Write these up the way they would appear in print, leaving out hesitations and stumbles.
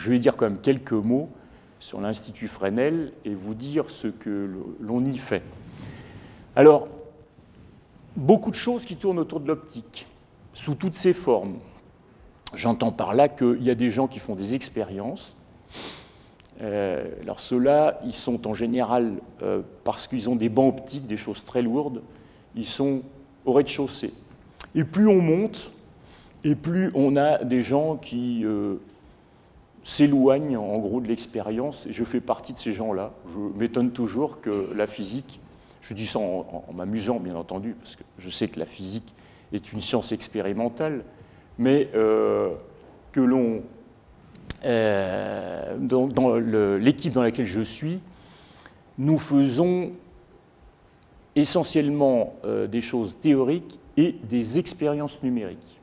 je vais dire quand même quelques mots sur l'Institut Fresnel et vous dire ce que l'on y fait. Alors, beaucoup de choses qui tournent autour de l'optique, sous toutes ses formes. J'entends par là qu'il y a des gens qui font des expériences. Alors ceux-là, ils sont en général, parce qu'ils ont des bancs optiques, des choses très lourdes, ils sont au rez-de-chaussée. Et plus on monte, et plus on a des gens qui s'éloignent en gros de l'expérience, et je fais partie de ces gens-là. Je m'étonne toujours que la physique, je dis ça en m'amusant bien entendu, parce que je sais que la physique est une science expérimentale, mais que l'on, dans l'équipe dans laquelle je suis, nous faisons essentiellement des choses théoriques et des expériences numériques.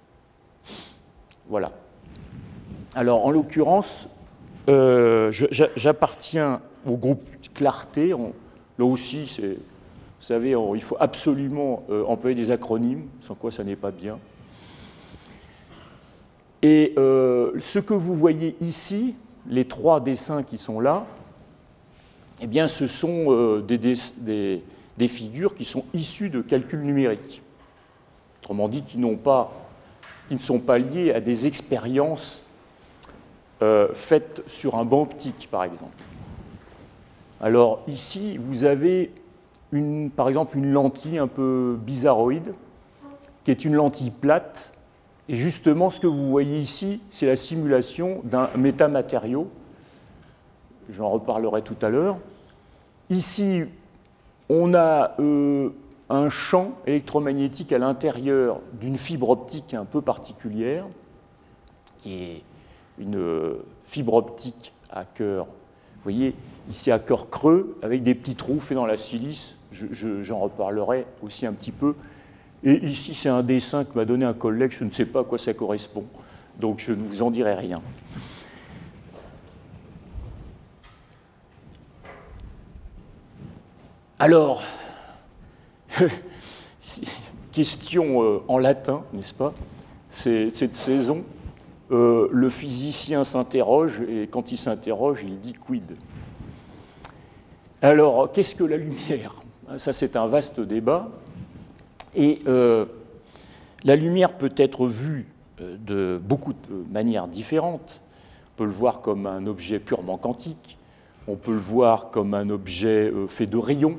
Voilà. Alors, en l'occurrence, j'appartiens au groupe Clarté. Là aussi, vous savez, il faut absolument employer des acronymes, sans quoi ça n'est pas bien. Et ce que vous voyez ici, les 3 dessins qui sont là, eh bien, ce sont des figures qui sont issues de calculs numériques. Autrement dit, qui ne sont pas liées à des expériences faites sur un banc optique, par exemple. Alors ici, vous avez par exemple une lentille un peu bizarroïde, qui est une lentille plate, et justement ce que vous voyez ici, c'est la simulation d'un métamatériau. J'en reparlerai tout à l'heure. Ici, on a un champ électromagnétique à l'intérieur d'une fibre optique un peu particulière, qui est une fibre optique à cœur, vous voyez, ici à cœur creux, avec des petits trous faits dans la silice, j'en reparlerai aussi un petit peu. Et ici, c'est un dessin que m'a donné un collègue, je ne sais pas à quoi ça correspond, donc je ne vous en dirai rien. Alors, question en latin, n'est-ce pas? Cette saison, le physicien s'interroge, et quand il s'interroge, il dit quid. Alors, qu'est-ce que la lumière? Ça, c'est un vaste débat. Et la lumière peut être vue de beaucoup de manières différentes. On peut le voir comme un objet purement quantique, on peut le voir comme un objet fait de rayons.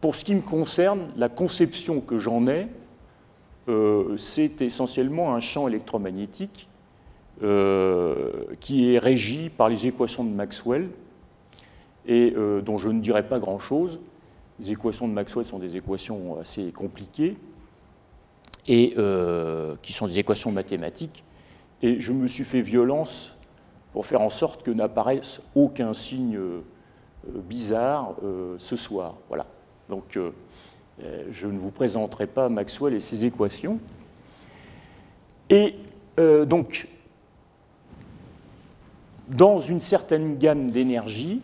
Pour ce qui me concerne, la conception que j'en ai, c'est essentiellement un champ électromagnétique qui est régi par les équations de Maxwell et dont je ne dirai pas grand-chose. Les équations de Maxwell sont des équations assez compliquées et qui sont des équations mathématiques. Et je me suis fait violence pour faire en sorte que n'apparaisse aucun signe bizarre ce soir. Voilà. Donc, je ne vous présenterai pas Maxwell et ses équations. Et donc, dans une certaine gamme d'énergie,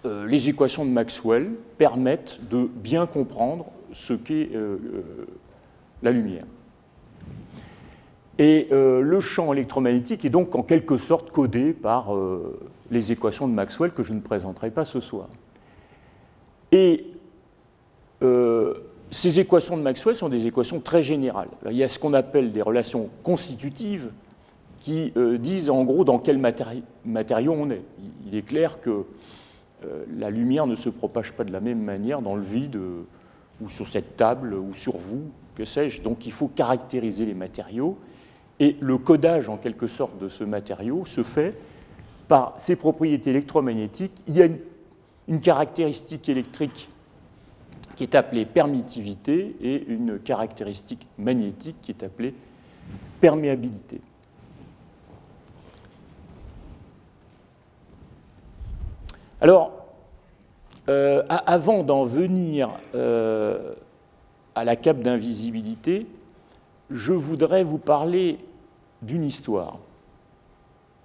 les équations de Maxwell permettent de bien comprendre ce qu'est la lumière. Et le champ électromagnétique est donc en quelque sorte codé par les équations de Maxwell que je ne présenterai pas ce soir. Et ces équations de Maxwell sont des équations très générales. Alors, il y a ce qu'on appelle des relations constitutives qui disent en gros dans quel matériau on est. Il est clair que la lumière ne se propage pas de la même manière dans le vide ou sur cette table ou sur vous, que sais-je. Donc il faut caractériser les matériaux et le codage en quelque sorte de ce matériau se fait par ses propriétés électromagnétiques. Il y a une caractéristique électrique qui est appelée permittivité et une caractéristique magnétique qui est appelée perméabilité. Alors, avant d'en venir à la cape d'invisibilité, je voudrais vous parler d'une histoire.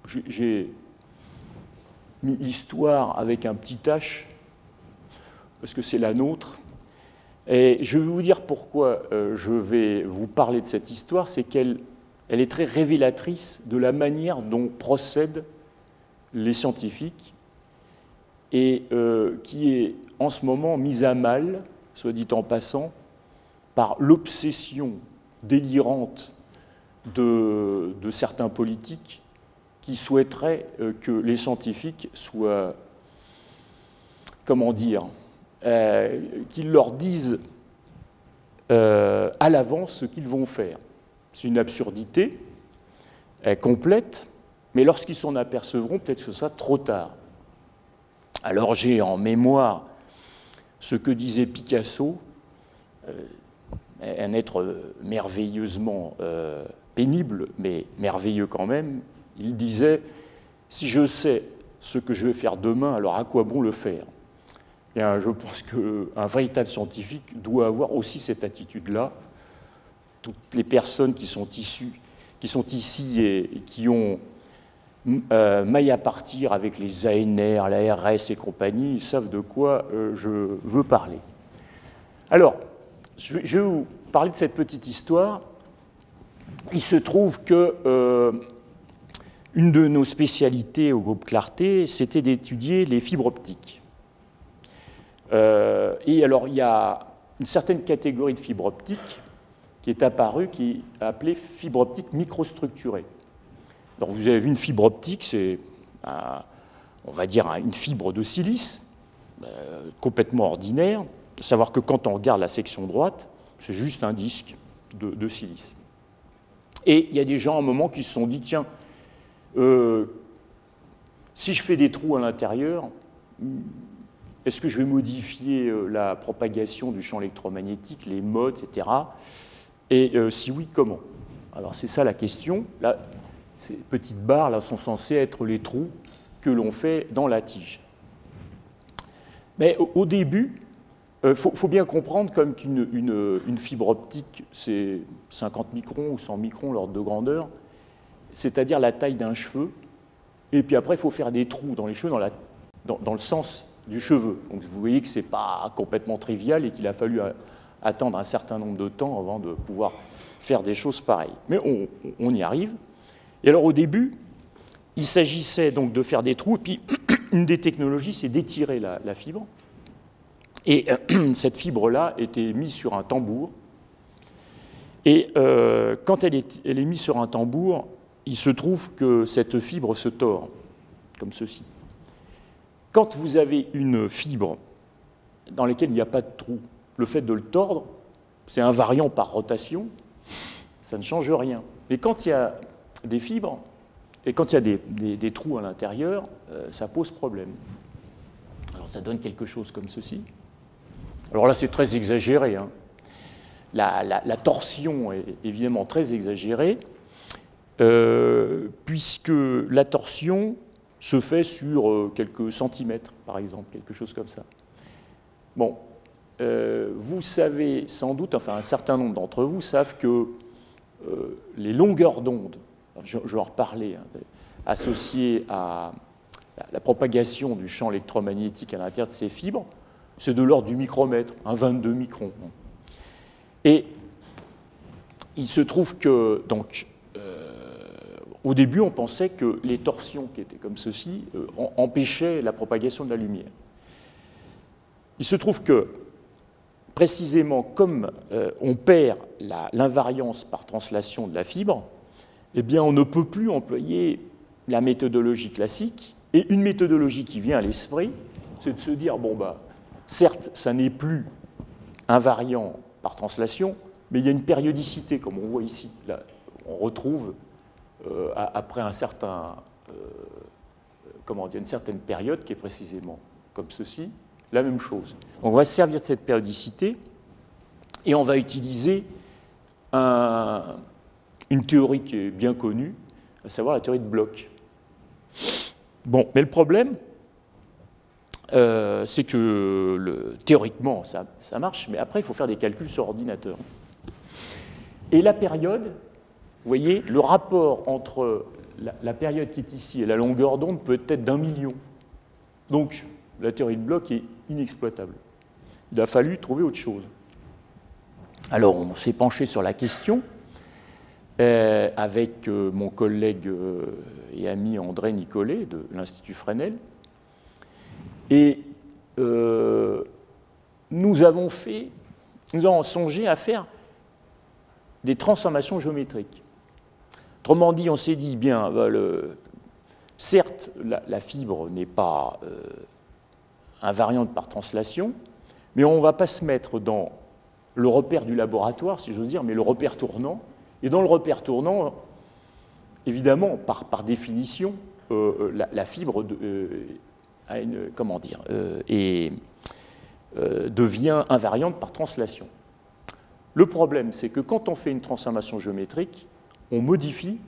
J'ai mis histoire avec un petit h, parce que c'est la nôtre. Et je vais vous dire pourquoi je vais vous parler de cette histoire, c'est qu'elle elle est très révélatrice de la manière dont procèdent les scientifiques et qui est en ce moment mise à mal, soit dit en passant, par l'obsession délirante de certains politiques qui souhaiteraient que les scientifiques soient, comment dire, qu'ils leur disent à l'avance ce qu'ils vont faire. C'est une absurdité complète, mais lorsqu'ils s'en apercevront, peut-être que ce sera trop tard. Alors j'ai en mémoire ce que disait Picasso, un être merveilleusement pénible, mais merveilleux quand même. Il disait « Si je sais ce que je vais faire demain, alors à quoi bon le faire ?» Et je pense qu'un véritable scientifique doit avoir aussi cette attitude-là. Toutes les personnes qui sont ici et qui ont maille à partir avec les ANR, la RS et compagnie, ils savent de quoi je veux parler. Alors, je vais vous parler de cette petite histoire. Il se trouve que une de nos spécialités au groupe Clarté, c'était d'étudier les fibres optiques. Et alors, il y a une certaine catégorie de fibres optiques qui est apparue, qui est appelée fibre optique microstructurée. Alors, vous avez vu une fibre optique, c'est, on va dire, une fibre de silice, complètement ordinaire. À savoir que quand on regarde la section droite, c'est juste un disque de silice. Et il y a des gens à un moment qui se sont dit, tiens, si je fais des trous à l'intérieur, est-ce que je vais modifier la propagation du champ électromagnétique, les modes, etc. Et si oui, comment? Alors c'est ça la question. Là, ces petites barres là sont censées être les trous que l'on fait dans la tige. Mais au début, faut bien comprendre comme qu'une fibre optique, c'est 50 microns ou 100 microns l'ordre de grandeur, c'est-à-dire la taille d'un cheveu. Et puis après, il faut faire des trous dans les cheveux dans le sens du cheveu. Donc vous voyez que ce n'est pas complètement trivial et qu'il a fallu attendre un certain nombre de temps avant de pouvoir faire des choses pareilles. Mais on y arrive. Et alors au début, il s'agissait donc de faire des trous, et puis une des technologies, c'est d'étirer la fibre. Et cette fibre-là était mise sur un tambour. Et quand elle est mise sur un tambour, il se trouve que cette fibre se tord, comme ceci. Quand vous avez une fibre dans laquelle il n'y a pas de trou, le fait de le tordre, c'est invariant par rotation, ça ne change rien. Mais quand il y a des fibres, et quand il y a des trous à l'intérieur, ça pose problème. Alors ça donne quelque chose comme ceci. Alors là, c'est très exagéré, hein. La torsion est évidemment très exagérée, puisque la torsion se fait sur quelques centimètres, par exemple, quelque chose comme ça. Bon, vous savez sans doute, enfin un certain nombre d'entre vous savent que les longueurs d'onde, je vais en reparler, hein, associées à la propagation du champ électromagnétique à l'intérieur de ces fibres, c'est de l'ordre du micromètre, 22 microns. Et il se trouve que, donc, au début, on pensait que les torsions qui étaient comme ceci empêchaient la propagation de la lumière. Il se trouve que, précisément comme on perd l'invariance par translation de la fibre, eh bien, on ne peut plus employer la méthodologie classique. Et une méthodologie qui vient à l'esprit, c'est de se dire, bon, bah, certes, ça n'est plus invariant par translation, mais il y a une périodicité, comme on voit ici. Là, on retrouve, après un certain, une certaine période, qui est précisément comme ceci, la même chose. On va se servir de cette périodicité et on va utiliser une théorie qui est bien connue, à savoir la théorie de Bloch. Bon, mais le problème, c'est que théoriquement, ça marche, mais après, il faut faire des calculs sur ordinateur. Et la période, vous voyez, le rapport entre la période qui est ici et la longueur d'onde peut être d'1 million. Donc, la théorie de Bloch est inexploitable. Il a fallu trouver autre chose. Alors, on s'est penché sur la question, avec mon collègue et ami André Nicolet de l'Institut Fresnel. Et nous avons songé à faire des transformations géométriques. Autrement dit, on s'est dit, bien, certes, la fibre n'est pas invariante par translation, mais on ne va pas se mettre dans le repère du laboratoire, si j'ose dire, mais le repère tournant. Et dans le repère tournant, évidemment, par définition, la fibre devient invariante par translation. Le problème, c'est que quand on fait une transformation géométrique, on modifie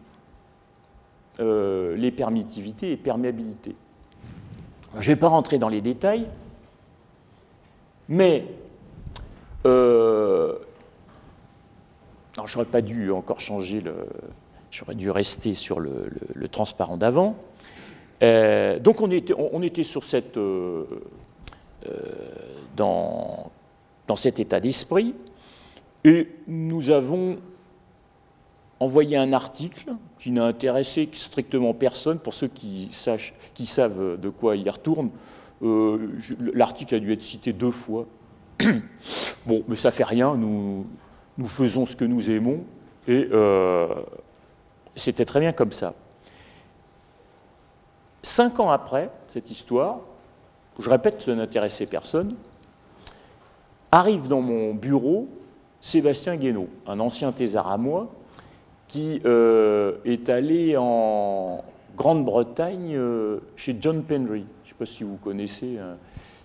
les permittivités et perméabilités. Je ne vais pas rentrer dans les détails, mais alors je n'aurais pas dû encore changer j'aurais dû rester sur le transparent d'avant. Donc on était sur dans cet état d'esprit, et nous avons envoyé un article qui n'a intéressé strictement personne. Pour ceux qui savent de quoi il retourne, l'article a dû être cité 2 fois. Bon, mais ça ne fait rien, nous faisons ce que nous aimons, et c'était très bien comme ça. 5 ans après cette histoire, je répète, ça n'intéressait personne, arrive dans mon bureau Sébastien Guénaud, un ancien thésard à moi, qui est allé en Grande-Bretagne chez John Pendry. Je ne sais pas si vous connaissez,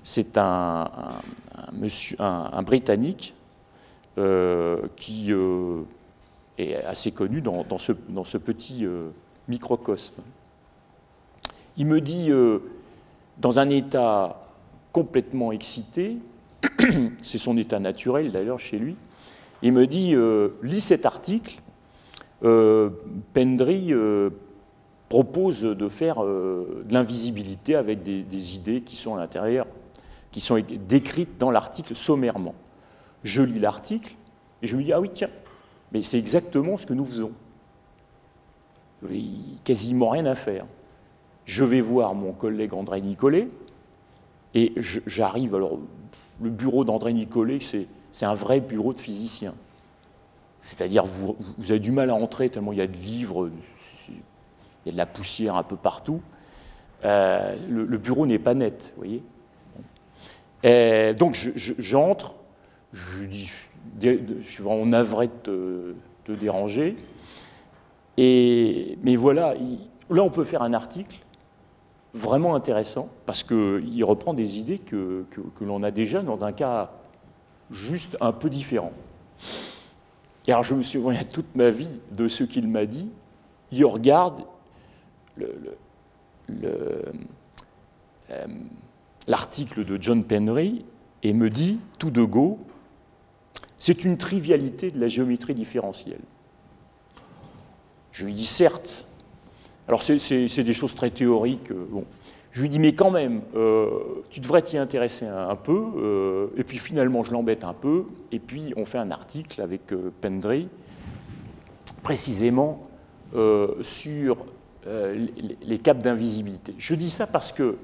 c'est un Britannique qui est assez connu dans ce petit microcosme. Il me dit, dans un état complètement excité, c'est son état naturel d'ailleurs chez lui, il me dit, lis cet article, Pendry propose de faire de l'invisibilité avec des idées qui sont à l'intérieur, qui sont décrites dans l'article sommairement. Je lis l'article et je me dis, ah oui, tiens, mais c'est exactement ce que nous faisons. Quasiment rien à faire. Je vais voir mon collègue André Nicolet, et j'arrive, alors le bureau d'André Nicolet, c'est un vrai bureau de physicien. C'est-à-dire, vous avez du mal à entrer tellement il y a de livres, il y a de la poussière un peu partout. Le bureau n'est pas net, vous voyez. Donc j'entre, je dis, je suis vraiment navré de te déranger. Mais voilà, là on peut faire un article vraiment intéressant, parce qu'il reprend des idées que l'on a déjà dans un cas juste un peu différent. Et alors je me souviens toute ma vie de ce qu'il m'a dit. Il regarde l'article de John Pendry et me dit, tout de go, c'est une trivialité de la géométrie différentielle. Je lui dis, certes. Alors c'est des choses très théoriques. Bon. Je lui dis, mais quand même, tu devrais t'y intéresser un peu. Et puis finalement, je l'embête un peu. Et puis on fait un article avec Pendry, précisément sur les caps d'invisibilité. Je dis ça parce que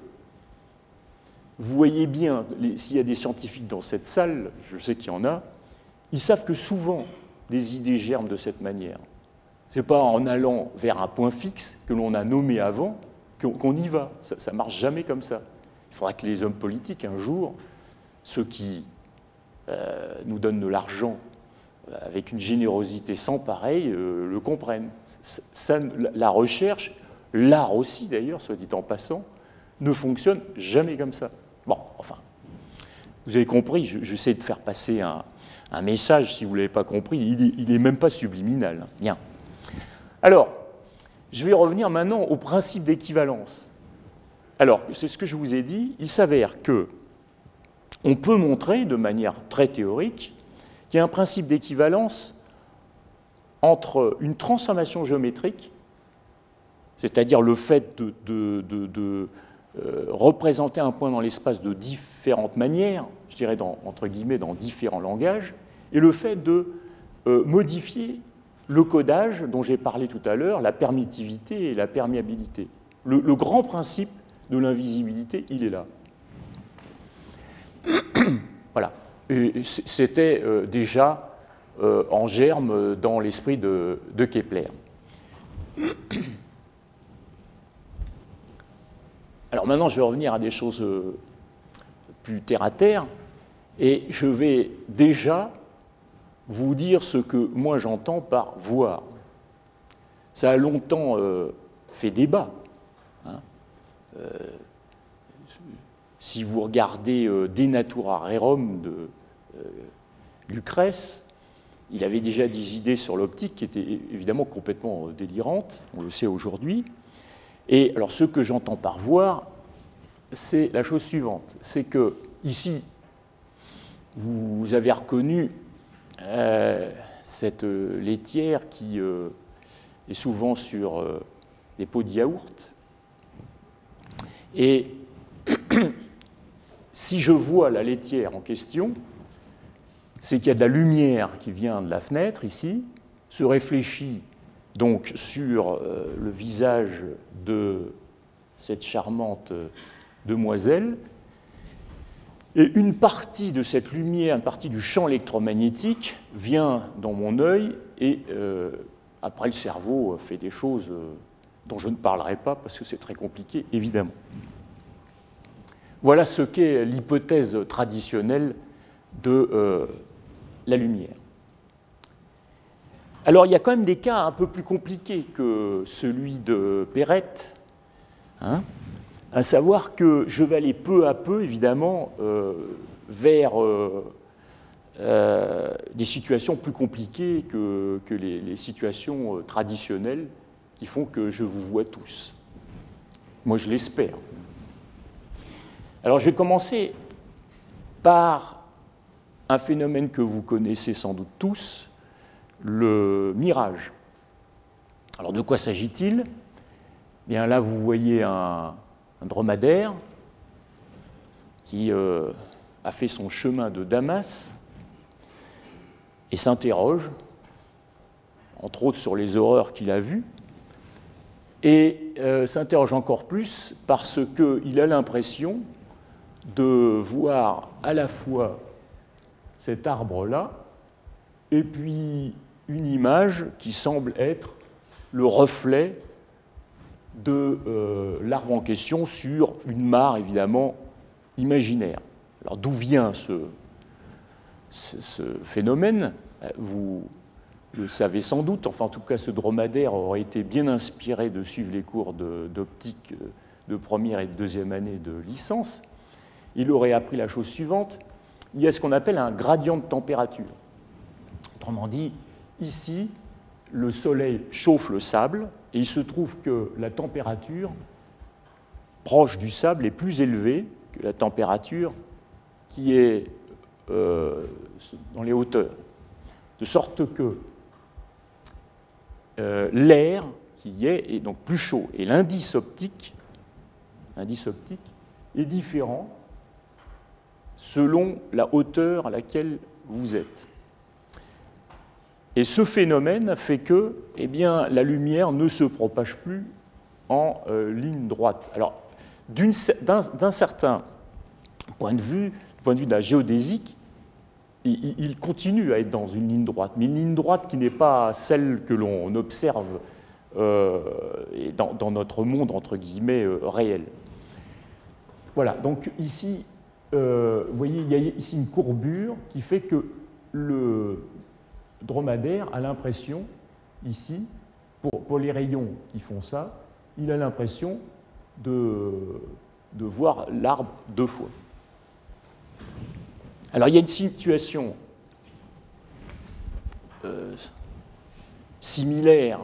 vous voyez bien, s'il y a des scientifiques dans cette salle, je sais qu'il y en a, ils savent que souvent des idées germent de cette manière. Ce n'est pas en allant vers un point fixe que l'on a nommé avant qu'on y va. Ça ne marche jamais comme ça. Il faudra que les hommes politiques, un jour, ceux qui nous donnent de l'argent avec une générosité sans pareille, le comprennent. La recherche, l'art aussi d'ailleurs, soit dit en passant, ne fonctionne jamais comme ça. Bon, enfin, vous avez compris, j'essaie de faire passer un message, si vous ne l'avez pas compris, il n'est même pas subliminal. Bien. Alors, je vais revenir maintenant au principe d'équivalence. Alors, c'est ce que je vous ai dit, il s'avère que on peut montrer de manière très théorique qu'il y a un principe d'équivalence entre une transformation géométrique, c'est-à-dire le fait de représenter un point dans l'espace de différentes manières, je dirais entre guillemets dans différents langages, et le fait de modifier le codage dont j'ai parlé tout à l'heure, la permittivité et la perméabilité. Le grand principe de l'invisibilité, il est là. Voilà. C'était déjà en germe dans l'esprit de Kepler. Alors maintenant, je vais revenir à des choses plus terre à terre, et je vais déjà vous dire ce que moi j'entends par voir. Ça a longtemps fait débat. Hein. Si vous regardez De Natura Rerum de Lucrèce, il avait déjà des idées sur l'optique qui étaient évidemment complètement délirantes, on le sait aujourd'hui. Et alors ce que j'entends par voir, c'est la chose suivante, c'est que ici, vous avez reconnu cette laitière qui est souvent sur des pots de yaourt. Et si je vois la laitière en question, c'est qu'il y a de la lumière qui vient de la fenêtre ici, se réfléchit donc sur le visage de cette charmante demoiselle, et une partie de cette lumière, une partie du champ électromagnétique vient dans mon œil, et après le cerveau fait des choses dont je ne parlerai pas parce que c'est très compliqué, évidemment. Voilà ce qu'est l'hypothèse traditionnelle de la lumière. Alors, il y a quand même des cas un peu plus compliqués que celui de Perrette, hein, à savoir que je vais aller peu à peu, évidemment, vers des situations plus compliquées que les situations traditionnelles qui font que je vous vois tous. Moi, je l'espère. Alors, je vais commencer par un phénomène que vous connaissez sans doute tous, le mirage. Alors, de quoi s'agit-il? Bien, là, vous voyez un dromadaire qui a fait son chemin de Damas et s'interroge, entre autres, sur les horreurs qu'il a vues, et s'interroge encore plus parce qu'il a l'impression de voir à la fois cet arbre-là et puis une image qui semble être le reflet de l'arbre en question sur une mare, évidemment, imaginaire. Alors, d'où vient ce phénomène? Vous le savez sans doute, enfin, en tout cas, ce dromadaire aurait été bien inspiré de suivre les cours d'optique de première et de deuxième année de licence. Il aurait appris la chose suivante: il y a ce qu'on appelle un gradient de température. Autrement dit, ici, le soleil chauffe le sable, et il se trouve que la température proche du sable est plus élevée que la température qui est dans les hauteurs. De sorte que l'air qui y est donc plus chaud. Et l'indice optique est différent selon la hauteur à laquelle vous êtes. Et ce phénomène fait que la lumière ne se propage plus en ligne droite. Alors, d'un certain point de vue, du point de vue de la géodésique, il continue à être dans une ligne droite, mais une ligne droite qui n'est pas celle que l'on observe dans notre monde, entre guillemets, réel. Voilà, donc ici, vous voyez, il y a ici une courbure qui fait que le dromadaire a l'impression, ici, pour les rayons qui font ça, il a l'impression de voir l'arbre deux fois. Alors, il y a une situation similaire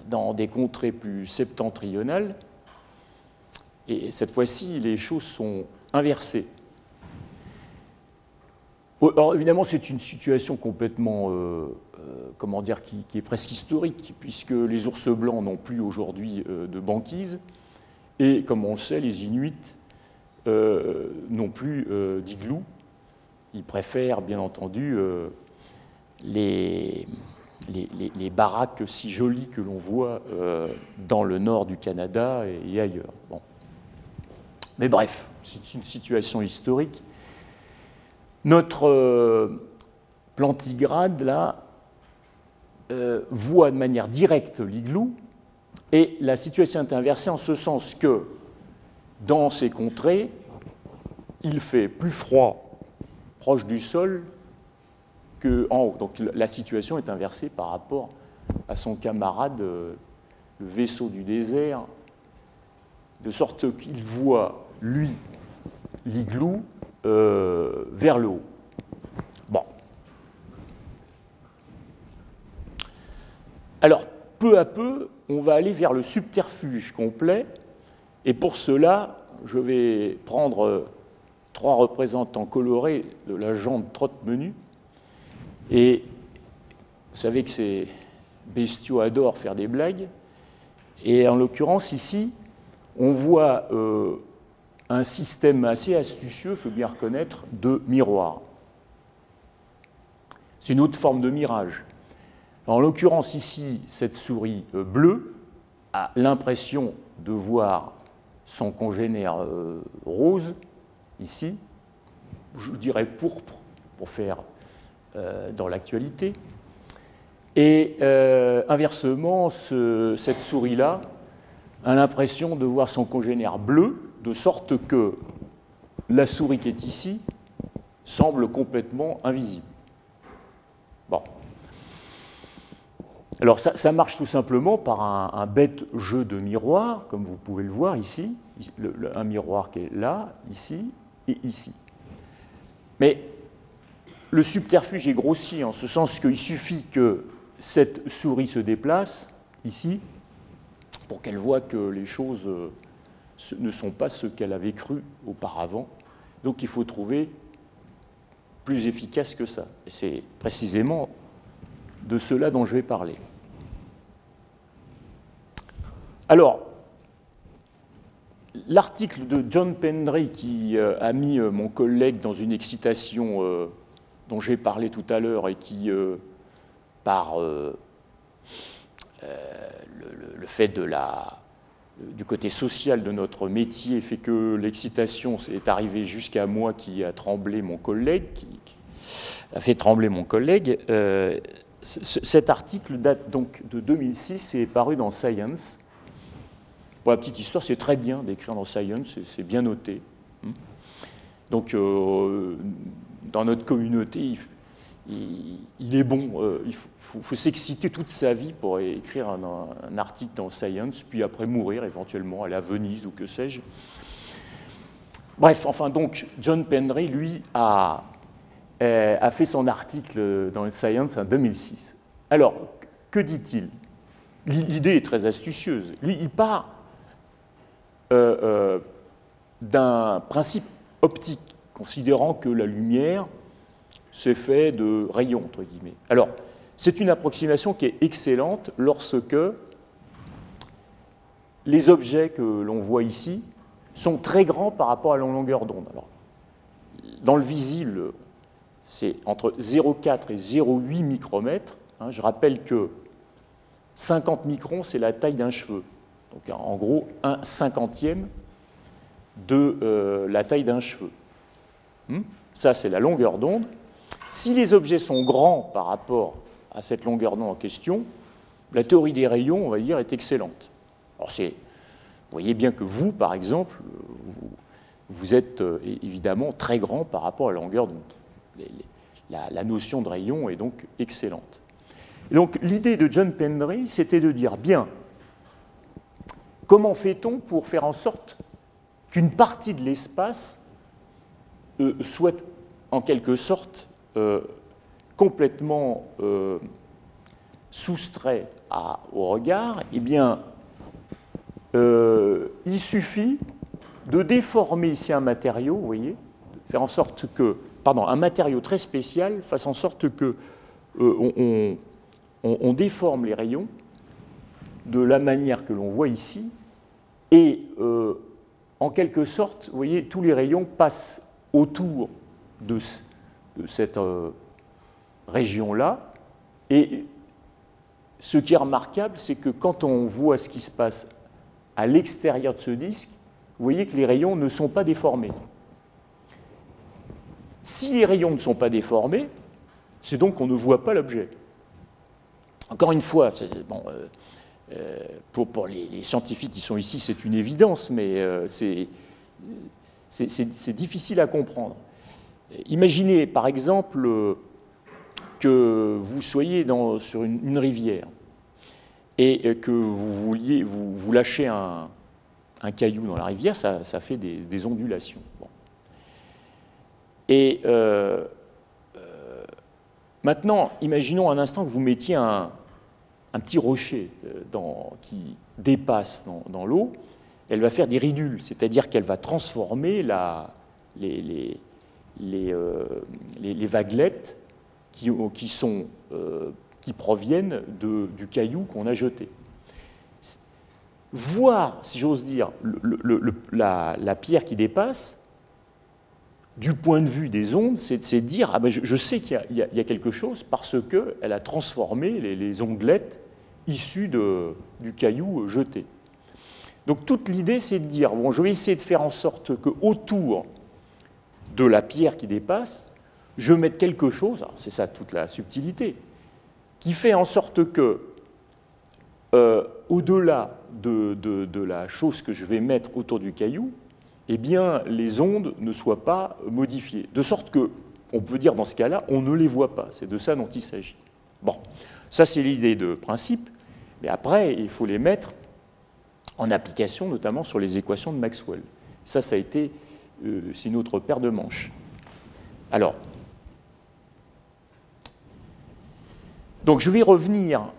dans des contrées plus septentrionales, et cette fois-ci, les choses sont inversées. Alors, évidemment, c'est une situation complètement, comment dire, qui est presque historique, puisque les ours blancs n'ont plus aujourd'hui de banquise, et comme on le sait, les Inuits n'ont plus d'igloo. Ils préfèrent, bien entendu, les les baraques si jolies que l'on voit dans le nord du Canada et ailleurs. Bon. Mais bref, c'est une situation historique. Notre plantigrade, là, voit de manière directe l'igloo, et la situation est inversée en ce sens que, dans ces contrées, il fait plus froid proche du sol qu'en haut. Donc la situation est inversée par rapport à son camarade, le vaisseau du désert, de sorte qu'il voit, lui, l'igloo vers le haut. Bon. Alors, peu à peu, on va aller vers le subterfuge complet, et pour cela, je vais prendre 3 représentants colorés de la jante trotte-menu. Et vous savez que ces bestiaux adorent faire des blagues. Et en l'occurrence, ici, on voit un système assez astucieux, il faut bien reconnaître, de miroir. C'est une autre forme de mirage. En l'occurrence, ici, cette souris bleue a l'impression de voir son congénère rose, ici, je dirais pourpre, pour faire dans l'actualité. Et inversement, cette souris-là a l'impression de voir son congénère bleu, de sorte que la souris qui est ici semble complètement invisible. Bon. Alors ça marche tout simplement par un bête jeu de miroir, comme vous pouvez le voir ici, un miroir qui est là, ici et ici. Mais le subterfuge est grossier en ce sens qu'il suffit que cette souris se déplace ici pour qu'elle voie que les choses ne sont pas ce qu'elle avait cru auparavant. Donc il faut trouver plus efficace que ça. Et c'est précisément de cela dont je vais parler. Alors, l'article de John Pendry qui a mis mon collègue dans une excitation dont j'ai parlé tout à l'heure et qui, par le fait du côté social de notre métier, fait que l'excitation est arrivée jusqu'à moi qui a tremblé mon collègue, qui a fait trembler mon collègue. Cet article date donc de 2006 et est paru dans Science. Pour la petite histoire, c'est très bien d'écrire dans Science, c'est bien noté. Donc, dans notre communauté, il est bon, il faut s'exciter toute sa vie pour écrire un article dans Science, puis après mourir éventuellement, aller à Venise ou que sais-je. Bref, enfin donc, John Pendry, lui, a fait son article dans Science en 2006. Alors, que dit-il? L'idée est très astucieuse. Lui, il part d'un principe optique, considérant que la lumière, c'est fait de rayons, entre guillemets. Alors, c'est une approximation qui est excellente lorsque les objets que l'on voit ici sont très grands par rapport à la longueur d'onde. Alors, dans le visible, c'est entre 0,4 et 0,8 micromètres. Je rappelle que 50 microns, c'est la taille d'un cheveu. Donc, en gros, 1/50e de la taille d'un cheveu. Ça, c'est la longueur d'onde. Si les objets sont grands par rapport à cette longueur d'onde en question, la théorie des rayons, on va dire, est excellente. Alors, vous voyez bien que vous, par exemple, vous êtes évidemment très grand par rapport à la longueur d'onde. La notion de rayon est donc excellente. Et donc, l'idée de John Pendry, c'était de dire, bien, comment fait-on pour faire en sorte qu'une partie de l'espace soit en quelque sorte complètement soustrait au regard? Eh bien, il suffit de déformer ici un matériau, vous voyez, faire en sorte que, un matériau très spécial fasse en sorte que on déforme les rayons de la manière que l'on voit ici, et en quelque sorte, vous voyez, tous les rayons passent autour de cette région-là, et ce qui est remarquable, c'est que quand on voit ce qui se passe à l'extérieur de ce disque, vous voyez que les rayons ne sont pas déformés. Si les rayons ne sont pas déformés, c'est donc qu'on ne voit pas l'objet. Encore une fois, bon, pour les scientifiques qui sont ici, c'est une évidence, mais c'est difficile à comprendre. Imaginez, par exemple, que vous soyez sur une rivière et que vous lâchez un caillou dans la rivière, ça fait des ondulations. Bon. Et maintenant, imaginons un instant que vous mettiez un petit rocher qui dépasse dans l'eau. Elle va faire des ridules, c'est-à-dire qu'elle va transformer les vaguelettes qui proviennent du caillou qu'on a jeté. Voir, si j'ose dire, la pierre qui dépasse, du point de vue des ondes, c'est dire ah ben je sais qu'il y a quelque chose parce qu'elle a transformé les ondelettes issues du caillou jeté. Donc toute l'idée, c'est de dire bon, je vais essayer de faire en sorte qu'autour de la pierre qui dépasse, je mette quelque chose, c'est ça toute la subtilité, qui fait en sorte que, au-delà de la chose que je vais mettre autour du caillou, eh bien, les ondes ne soient pas modifiées. De sorte que, on peut dire dans ce cas-là, on ne les voit pas. C'est de ça dont il s'agit. Bon, ça c'est l'idée de principe, mais après, il faut les mettre en application, notamment sur les équations de Maxwell. Ça a été, c'est une autre paire de manches. Alors, donc je vais revenir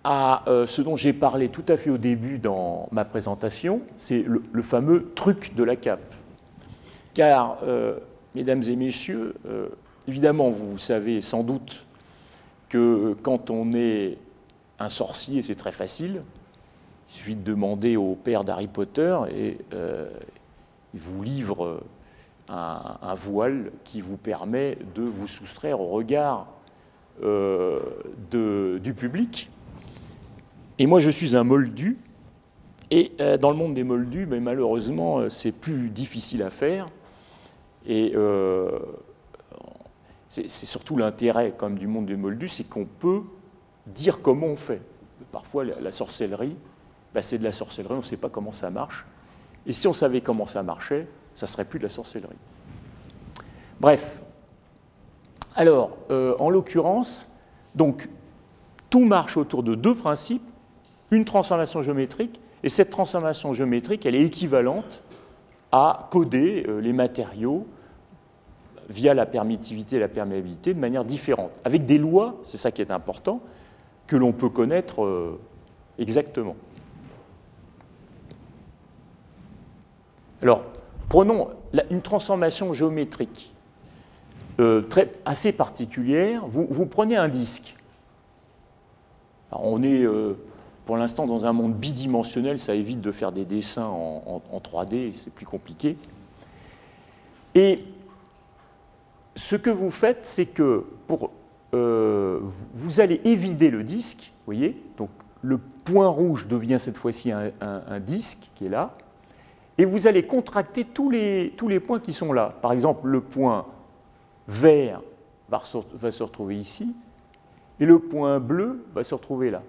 à ce dont j'ai parlé tout à fait au début dans ma présentation, c'est le fameux truc de la cape. Car, mesdames et messieurs, évidemment, vous savez sans doute que quand on est un sorcier, c'est très facile. Il suffit de demander au père d'Harry Potter et il vous livre un voile qui vous permet de vous soustraire au regard du public. Et moi, je suis un moldu, et dans le monde des moldus, mais malheureusement, c'est plus difficile à faire. Et c'est surtout l'intérêt quand même du monde des moldus, c'est qu'on peut dire comment on fait. Parfois, la sorcellerie, ben, c'est de la sorcellerie, on ne sait pas comment ça marche. Et si on savait comment ça marchait, ça ne serait plus de la sorcellerie. Bref. Alors, en l'occurrence, donc, tout marche autour de deux principes. Une transformation géométrique, et cette transformation géométrique, elle est équivalente à coder les matériaux via la permittivité et la perméabilité de manière différente, avec des lois, c'est ça qui est important, que l'on peut connaître exactement. Alors, prenons une transformation géométrique assez particulière. Vous prenez un disque. Alors, on est pour l'instant dans un monde bidimensionnel, ça évite de faire des dessins en 3D, c'est plus compliqué. Et ce que vous faites, c'est que vous allez évider le disque, vous voyez, donc le point rouge devient cette fois-ci un disque qui est là, et vous allez contracter tous les points qui sont là. Par exemple, le point vert va se retrouver ici, et le point bleu va se retrouver là.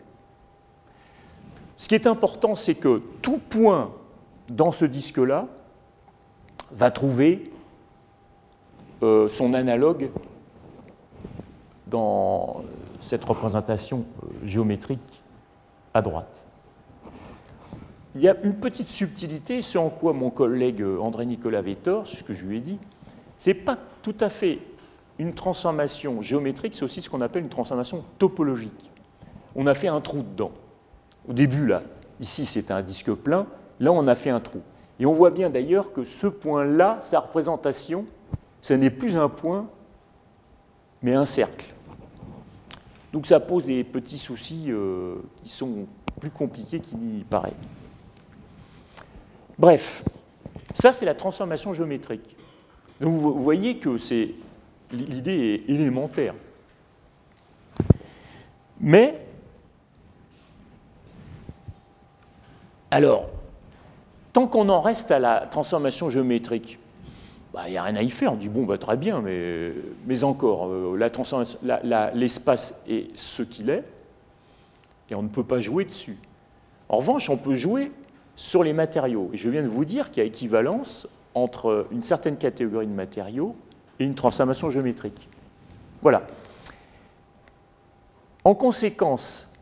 Ce qui est important, c'est que tout point dans ce disque-là va trouver son analogue dans cette représentation géométrique à droite. Il y a une petite subtilité, ce en quoi mon collègue André-Nicolas avait tort, ce que je lui ai dit, ce n'est pas tout à fait une transformation géométrique, c'est aussi ce qu'on appelle une transformation topologique. On a fait un trou dedans. Au début, là, ici, c'était un disque plein. Là, on a fait un trou. Et on voit bien d'ailleurs que ce point-là, sa représentation, ce n'est plus un point, mais un cercle. Donc ça pose des petits soucis qui sont plus compliqués qu'il n'y paraît. Bref, ça, c'est la transformation géométrique. Donc vous voyez que l'idée est élémentaire. Mais Alors, tant qu'on en reste à la transformation géométrique, il n'y a rien à y faire. On dit, bon, très bien, mais encore, l'espace est ce qu'il est, et on ne peut pas jouer dessus. En revanche, on peut jouer sur les matériaux. Et je viens de vous dire qu'il y a équivalence entre une certaine catégorie de matériaux et une transformation géométrique. Voilà. En conséquence,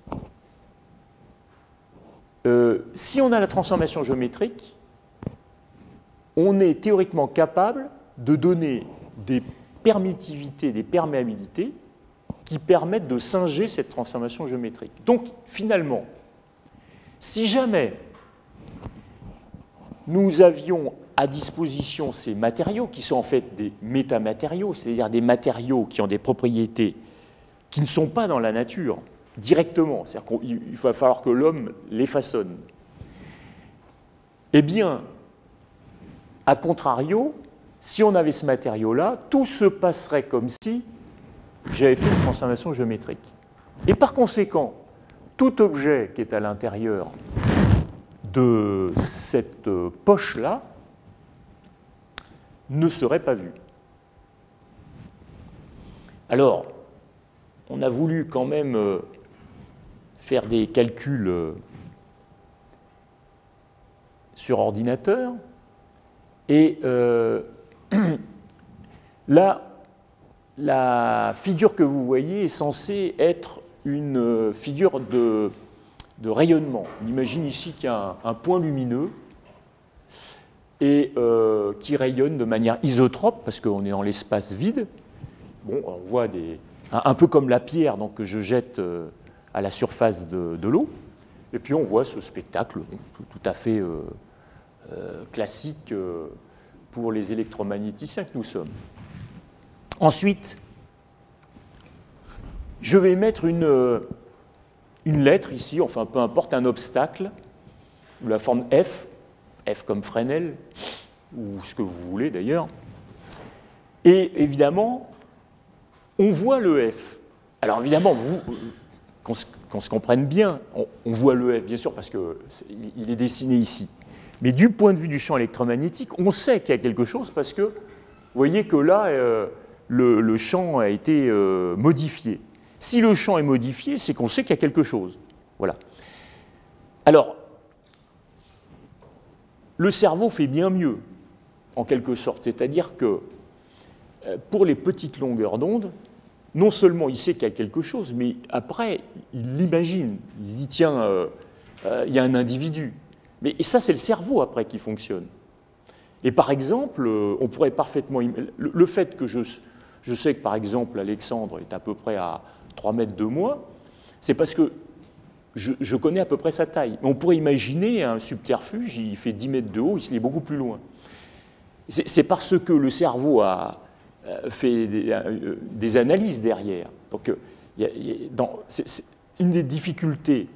si on a la transformation géométrique, on est théoriquement capable de donner des permittivités, des perméabilités qui permettent de singer cette transformation géométrique. Donc, finalement, si jamais nous avions à disposition ces matériaux, qui sont en fait des métamatériaux, c'est-à-dire des matériaux qui ont des propriétés qui ne sont pas dans la nature directement, c'est-à-dire qu'il va falloir que l'homme les façonne, eh bien, a contrario, si on avait ce matériau-là, tout se passerait comme si j'avais fait une transformation géométrique. Et par conséquent, tout objet qui est à l'intérieur de cette poche-là ne serait pas vu. Alors, on a voulu quand même faire des calculs sur ordinateur, et là, la figure que vous voyez est censée être une figure de rayonnement. On imagine ici qu'il y a un point lumineux et qui rayonne de manière isotrope, parce qu'on est dans l'espace vide. Bon, on voit un peu comme la pierre donc, que je jette à la surface de l'eau. Et puis on voit ce spectacle tout à fait classique pour les électromagnéticiens que nous sommes. Ensuite, je vais mettre une lettre ici, enfin peu importe, un obstacle, de la forme F, F comme Fresnel, ou ce que vous voulez d'ailleurs. Et évidemment, on voit le F. Alors évidemment, qu'on se comprenne bien, on voit le F, bien sûr, parce qu'il est dessiné ici. Mais du point de vue du champ électromagnétique, on sait qu'il y a quelque chose parce que vous voyez que là, le champ a été modifié. Si le champ est modifié, c'est qu'on sait qu'il y a quelque chose. Voilà. Alors, le cerveau fait bien mieux, en quelque sorte. C'est-à-dire que pour les petites longueurs d'onde, non seulement il sait qu'il y a quelque chose, mais après, il l'imagine. Il se dit, tiens, il y a un individu. Et ça, c'est le cerveau, après, qui fonctionne. Et par exemple, on pourrait parfaitement... Le fait que je sais que, par exemple, Alexandre est à peu près à 3 mètres de moi, c'est parce que je connais à peu près sa taille. On pourrait imaginer un subterfuge, il fait 10 mètres de haut, il est beaucoup plus loin. C'est parce que le cerveau a fait des analyses derrière. Donc, une des difficultés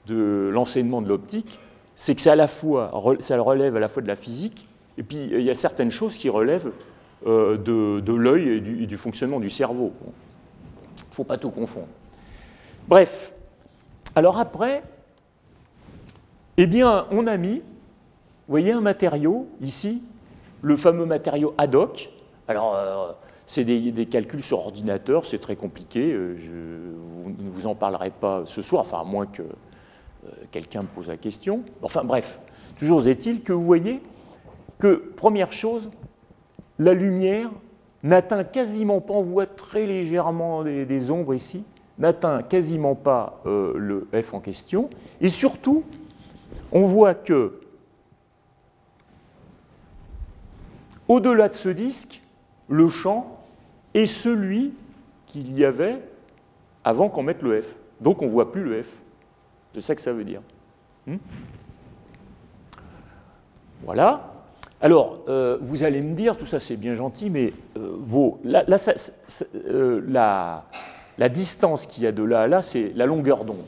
de l'enseignement de l'optique, c'est que ça relève à la fois de la physique, et puis il y a certaines choses qui relèvent de l'œil et du fonctionnement du cerveau. Il ne faut pas tout confondre. Bref, alors après, eh bien, on a mis, vous voyez, un matériau, ici, le fameux matériau ad hoc. Alors, c'est des calculs sur ordinateur, c'est très compliqué, je ne vous en parlerai pas ce soir, enfin, à moins que quelqu'un me pose la question. Enfin, bref, toujours est-il que vous voyez que, première chose, la lumière n'atteint quasiment pas, on voit très légèrement des ombres ici, n'atteint quasiment pas le F en question, et surtout, on voit que, au-delà de ce disque, le champ est celui qu'il y avait avant qu'on mette le F. Donc on ne voit plus le F. C'est ça que ça veut dire. Voilà. Alors, vous allez me dire, tout ça c'est bien gentil, mais la distance qu'il y a de là à là, c'est la longueur d'onde.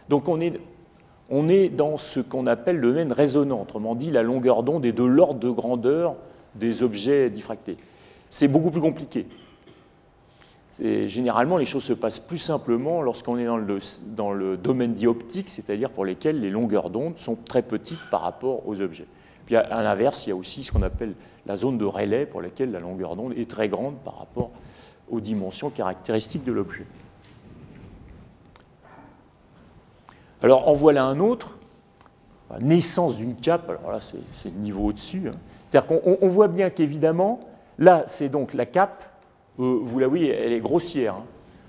Donc on est dans ce qu'on appelle le domaine résonant. Autrement dit, la longueur d'onde est de l'ordre de grandeur des objets diffractés. C'est beaucoup plus compliqué. Généralement, les choses se passent plus simplement lorsqu'on est dans le domaine dit optique, c'est-à-dire pour lesquels les longueurs d'onde sont très petites par rapport aux objets. Puis à l'inverse, il y a aussi ce qu'on appelle la zone de Rayleigh, pour laquelle la longueur d'onde est très grande par rapport aux dimensions caractéristiques de l'objet. Alors, en voilà un autre, la naissance d'une cape. Alors là, c'est le niveau au-dessus. Hein. C'est-à-dire qu'on voit bien qu'évidemment, là, c'est donc la cape. Vous la voyez, elle est grossière. Hein.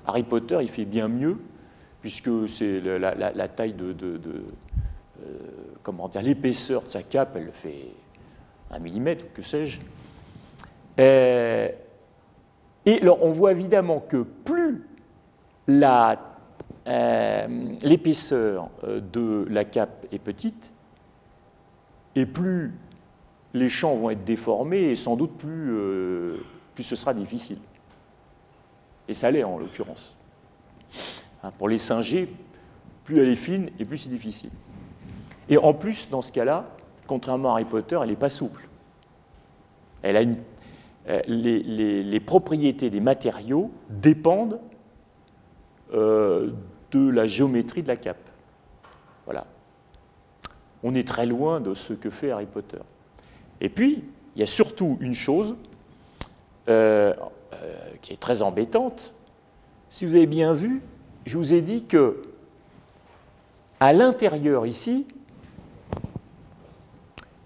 Harry Potter, il fait bien mieux, puisque c'est la taille comment dire, l'épaisseur de sa cape, elle fait 1 millimètre, ou que sais-je. Et alors, on voit évidemment que plus l'épaisseur de la cape est petite, et plus les champs vont être déformés, et sans doute plus ce sera difficile. Et ça l'est en l'occurrence. Hein, pour les 5G, plus elle est fine et plus c'est difficile. Et en plus, dans ce cas-là, contrairement à Harry Potter, elle n'est pas souple. Elle a les propriétés des matériaux dépendent de la géométrie de la cape. Voilà. On est très loin de ce que fait Harry Potter. Et puis, il y a surtout une chose qui est très embêtante. Si vous avez bien vu, je vous ai dit que à l'intérieur ici,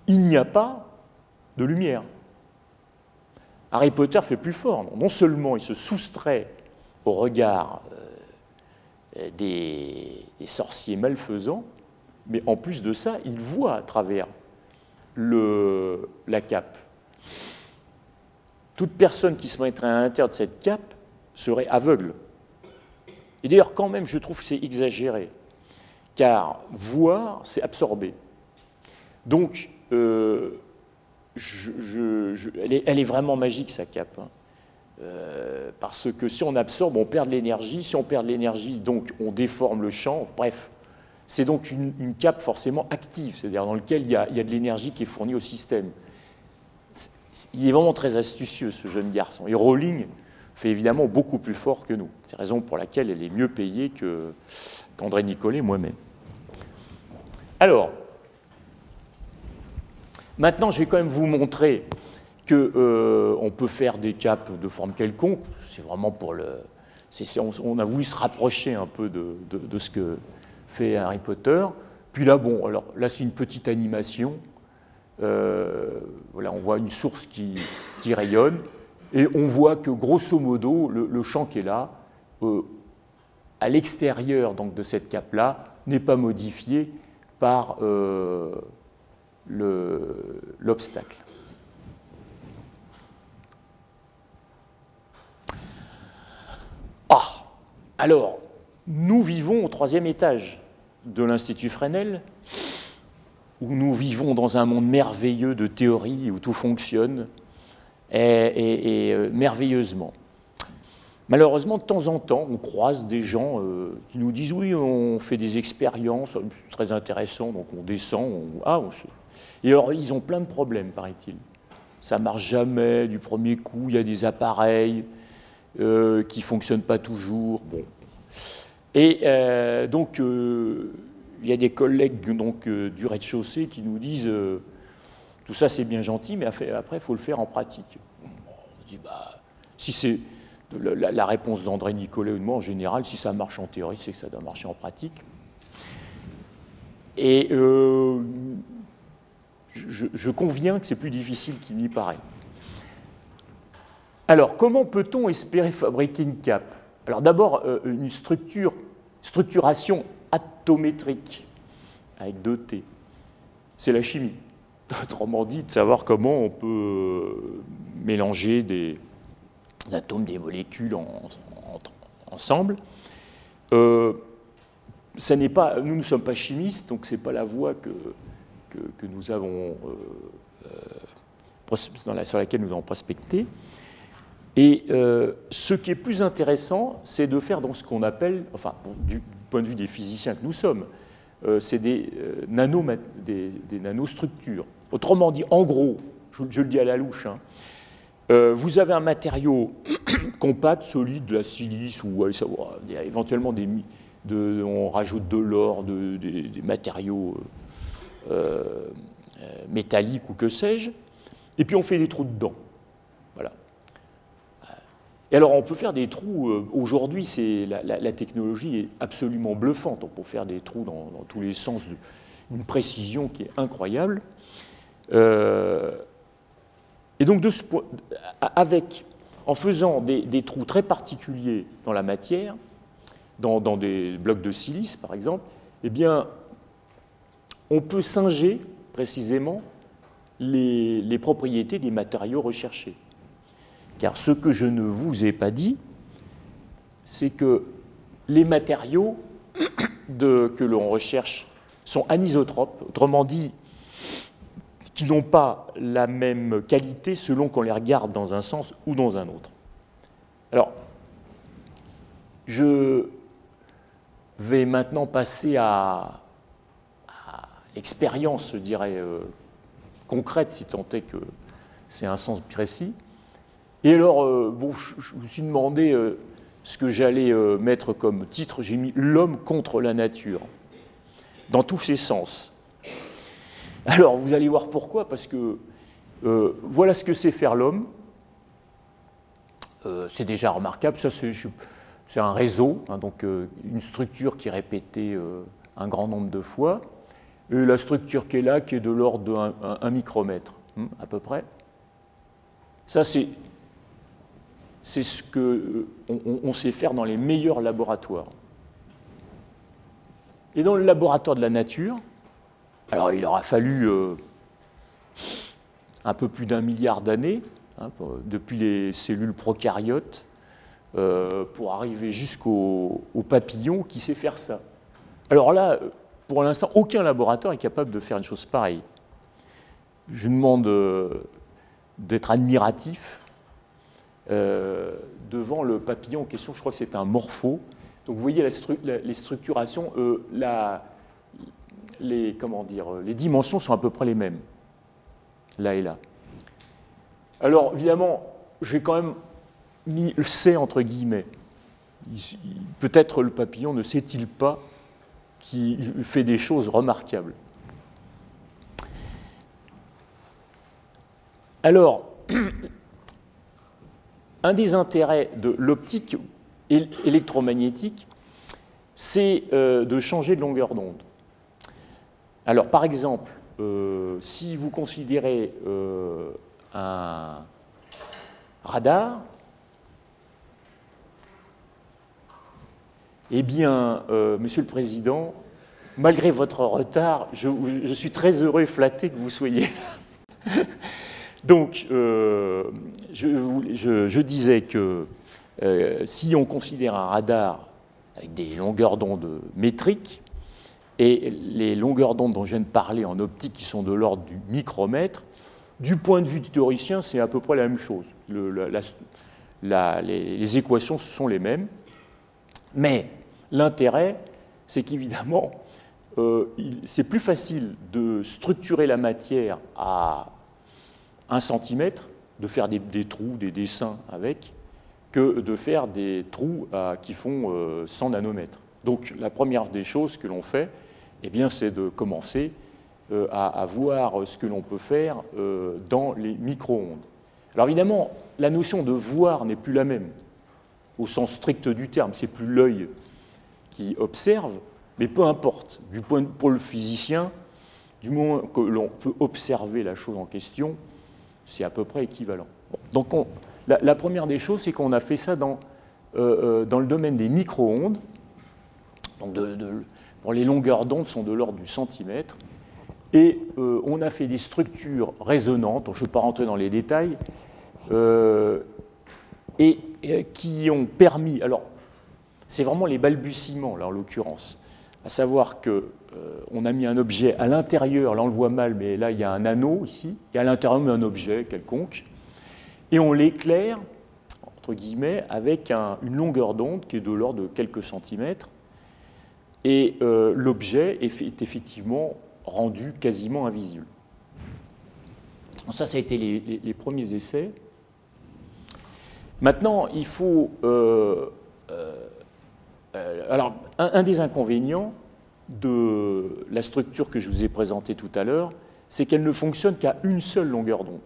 il n'y a pas de lumière. Harry Potter fait plus fort. Non seulement il se soustrait au regard des sorciers malfaisants, mais en plus de ça, il voit à travers la cape. Toute personne qui se mettrait à l'intérieur de cette cape serait aveugle. Et d'ailleurs, quand même, je trouve que c'est exagéré, car voir, c'est absorber. Donc, elle est vraiment magique, sa cape. Hein. Parce que si on absorbe, on perd de l'énergie. Si on perd de l'énergie, donc on déforme le champ. Bref, c'est donc une cape forcément active, c'est-à-dire dans laquelle il y a de l'énergie qui est fournie au système. Il est vraiment très astucieux, ce jeune garçon. Et Rowling fait évidemment beaucoup plus fort que nous. C'est la raison pour laquelle elle est mieux payée qu'André Nicolet, moi-même. Alors, maintenant, je vais quand même vous montrer qu'on peut faire des capes de forme quelconque. C'est vraiment pour on a voulu se rapprocher un peu de ce que fait Harry Potter. Puis là, bon, alors là, c'est une petite animation. Voilà, on voit une source qui rayonne et on voit que grosso modo le champ qui est là à l'extérieur donc de cette cape là n'est pas modifié par l'obstacle. Alors nous vivons au 3e étage de l'Institut Fresnel, où nous vivons dans un monde merveilleux de théorie, où tout fonctionne, et merveilleusement. Malheureusement, de temps en temps, on croise des gens qui nous disent « oui, on fait des expériences, c'est très intéressant, donc on descend, Et alors, ils ont plein de problèmes, paraît-il. Ça ne marche jamais du premier coup, il y a des appareils qui ne fonctionnent pas toujours. Bon. Et donc, il y a des collègues donc, du rez-de-chaussée qui nous disent tout ça c'est bien gentil, mais après il faut le faire en pratique. On dit si c'est la réponse d'André Nicolet ou de moi en général, si ça marche en théorie, c'est que ça doit marcher en pratique. Et je conviens que c'est plus difficile qu'il n'y paraît. Alors, comment peut-on espérer fabriquer une cape? Alors d'abord, une structuration atométrique, avec 2 T. C'est la chimie. Autrement dit, de savoir comment on peut mélanger des atomes, des molécules ensemble. Nous ne sommes pas chimistes, donc ce n'est pas la voie que nous avons, sur laquelle nous avons prospecté. Et ce qui est plus intéressant, c'est de faire dans ce qu'on appelle, enfin, du point de vue des physiciens que nous sommes, c'est des nanostructures. Autrement dit, en gros, je le dis à la louche, hein, Vous avez un matériau compact, solide, de la silice, ou il y a éventuellement on rajoute de l'or, des matériaux métalliques ou que sais-je, et puis on fait des trous dedans. Voilà. Et alors on peut faire des trous, aujourd'hui la technologie est absolument bluffante, on peut faire des trous dans tous les sens, d'une précision qui est incroyable. Et donc en faisant des trous très particuliers dans la matière, dans des blocs de silice par exemple, eh bien on peut singer précisément les propriétés des matériaux recherchés. Car ce que je ne vous ai pas dit, c'est que les matériaux que l'on recherche sont anisotropes, autrement dit, qui n'ont pas la même qualité selon qu'on les regarde dans un sens ou dans un autre. Alors, je vais maintenant passer à l'expérience, je dirais, concrète, si tant est que c'est un sens précis. Et alors, bon, je me suis demandé ce que j'allais mettre comme titre. J'ai mis « L'homme contre la nature », dans tous ses sens. Alors, vous allez voir pourquoi, parce que voilà ce que c'est faire l'homme. C'est déjà remarquable, ça c'est un réseau, hein, donc une structure qui est répétée un grand nombre de fois, et la structure qui est là, qui est de l'ordre d'1 micromètre, à peu près. Ça, c'est ce qu'on sait faire dans les meilleurs laboratoires. Et dans le laboratoire de la nature, alors il aura fallu un peu plus d'1 milliard d'années, hein, depuis les cellules prokaryotes, pour arriver jusqu'au papillon qui sait faire ça. Alors là, pour l'instant, aucun laboratoire est capable de faire une chose pareille. Je demande d'être admiratif devant le papillon en question. Je crois que c'est un morpho. Donc vous voyez les structurations, les dimensions sont à peu près les mêmes, là et là. Alors évidemment, j'ai quand même mis le C entre guillemets. Peut-être le papillon ne sait-il pas qu'il fait des choses remarquables. Alors, un des intérêts de l'optique électromagnétique, c'est de changer de longueur d'onde. Alors, par exemple, si vous considérez un radar, eh bien, Monsieur le Président, malgré votre retard, je suis très heureux et flatté que vous soyez là. Donc, je disais que si on considère un radar avec des longueurs d'onde métriques, et les longueurs d'onde dont je viens de parler en optique qui sont de l'ordre du micromètre, du point de vue du théoricien, c'est à peu près la même chose. Les équations sont les mêmes. Mais l'intérêt, c'est qu'évidemment, c'est plus facile de structurer la matière à 1 centimètre, de faire des trous, des dessins avec, que de faire des trous qui font 100 nanomètres. Donc la première des choses que l'on fait, eh bien, c'est de commencer à voir ce que l'on peut faire dans les micro-ondes. Alors évidemment, la notion de voir n'est plus la même, au sens strict du terme, c'est plus l'œil qui observe, mais peu importe, pour le physicien, du moment que l'on peut observer la chose en question, c'est à peu près équivalent. Bon, donc la première des choses, c'est qu'on a fait ça dans le domaine des micro-ondes. Donc bon, les longueurs d'onde sont de l'ordre du centimètre. Et on a fait des structures résonantes, je ne vais pas rentrer dans les détails, et qui ont permis, alors c'est vraiment les balbutiements là en l'occurrence, à savoir qu'on a mis un objet à l'intérieur, là on le voit mal, mais là il y a un anneau ici, et à l'intérieur un objet quelconque, et on l'éclaire, entre guillemets, avec une longueur d'onde qui est de l'ordre de quelques centimètres, et l'objet est effectivement rendu quasiment invisible. Donc ça a été les premiers essais. Maintenant, il faut... alors, un des inconvénients de la structure que je vous ai présentée tout à l'heure, c'est qu'elle ne fonctionne qu'à une seule longueur d'onde.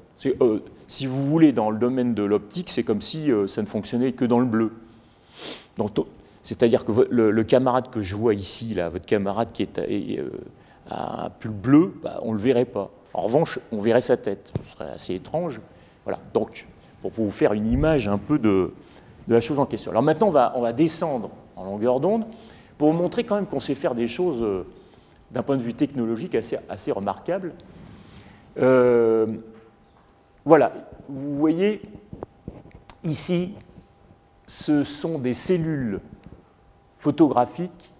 Si vous voulez, dans le domaine de l'optique, c'est comme si ça ne fonctionnait que dans le bleu. C'est-à-dire que le camarade que je vois ici, là, votre camarade qui est à un pull bleu, bah, on ne le verrait pas. En revanche, on verrait sa tête. Ce serait assez étrange. Voilà. Donc, pour vous faire une image un peu de la chose en question. Alors maintenant, on va descendre en longueur d'onde pour vous montrer quand même qu'on sait faire des choses d'un point de vue technologique assez remarquables. Voilà, vous voyez, ici, ce sont des cellules photographiques.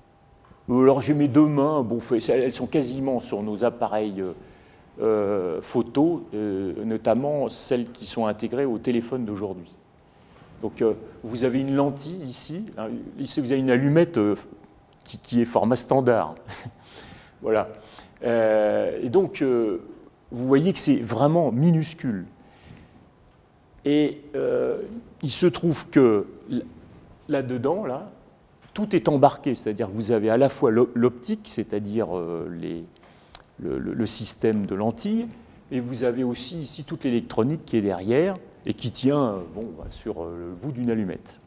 Alors j'ai mes deux mains, bon, elles sont quasiment sur nos appareils photos, notamment celles qui sont intégrées au téléphone d'aujourd'hui. Donc vous avez une lentille ici, ici vous avez une allumette qui est format standard. Voilà. Et donc vous voyez que c'est vraiment minuscule. Et il se trouve que là-dedans, là, tout est embarqué, c'est-à-dire que vous avez à la fois l'optique, c'est-à-dire le système de lentilles, et vous avez aussi ici toute l'électronique qui est derrière et qui tient sur le bout d'une allumette.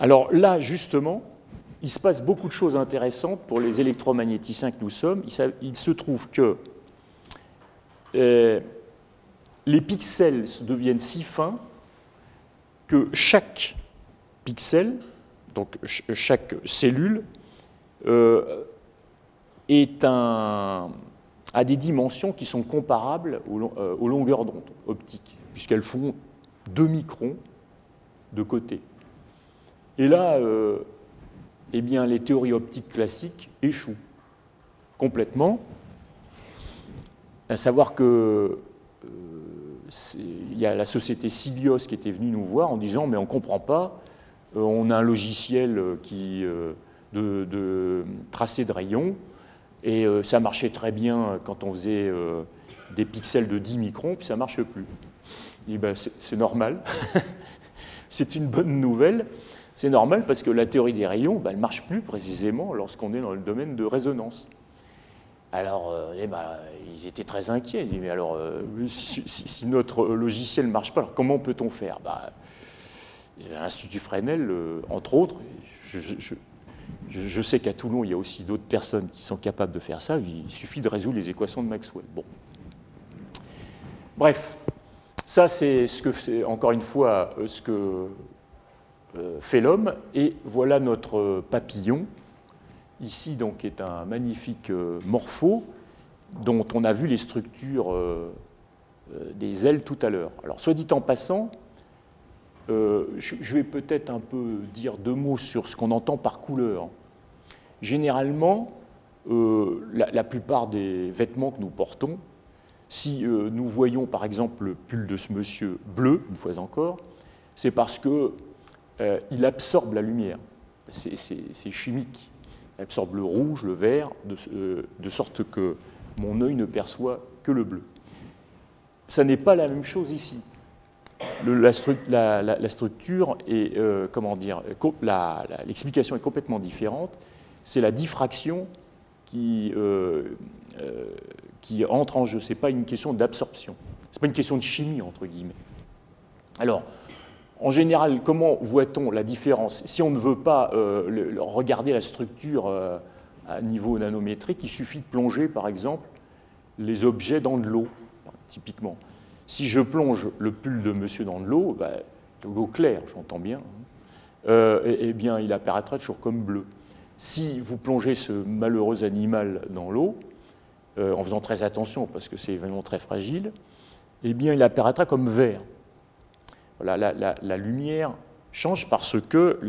Alors là, justement, il se passe beaucoup de choses intéressantes pour les électromagnéticiens que nous sommes. Il se trouve que les pixels deviennent si fins que chaque pixel, donc chaque cellule, a des dimensions qui sont comparables aux longueurs d'onde optiques, puisqu'elles font 2 microns de côté. Et là, eh bien, les théories optiques classiques échouent complètement, à savoir que il y a la société Cilios qui était venue nous voir en disant « mais on ne comprend pas, on a un logiciel de tracé de rayons, et ça marchait très bien quand on faisait des pixels de 10 microns, puis ça ne marche plus. » Je dis ben, « c'est normal, c'est une bonne nouvelle, c'est normal parce que la théorie des rayons, ben, elle ne marche plus précisément lorsqu'on est dans le domaine de résonance. » Alors, ils étaient très inquiets. Ils disaient, mais alors, si notre logiciel ne marche pas, alors comment peut-on faire? L'Institut Fresnel, entre autres, je sais qu'à Toulon, il y a aussi d'autres personnes qui sont capables de faire ça. Il suffit de résoudre les équations de Maxwell. Bon. Bref, ça, c'est encore une fois ce que fait l'homme. Et voilà notre papillon. Ici, donc, est un magnifique morpho dont on a vu les structures des ailes tout à l'heure. Alors, soit dit en passant, je vais peut-être un peu dire 2 mots sur ce qu'on entend par couleur. Généralement, la plupart des vêtements que nous portons, si nous voyons par exemple le pull de ce monsieur bleu, une fois encore, c'est parce qu'il absorbe la lumière. C'est chimique. Il absorbe le rouge, le vert, de sorte que mon œil ne perçoit que le bleu. Ça n'est pas la même chose ici. La structure est, comment dire, l'explication est complètement différente. C'est la diffraction qui entre en jeu. Ce n'est pas une question d'absorption. Ce n'est pas une question de chimie, entre guillemets. Alors, en général, comment voit-on la différence? Si on ne veut pas regarder la structure à niveau nanométrique, il suffit de plonger, par exemple, les objets dans de l'eau, typiquement. Si je plonge le pull de monsieur dans de l'eau claire, j'entends bien, eh bien, il apparaîtra toujours comme bleu. Si vous plongez ce malheureux animal dans l'eau, en faisant très attention, parce que c'est vraiment très fragile, eh bien, il apparaîtra comme vert. Voilà, la lumière change parce que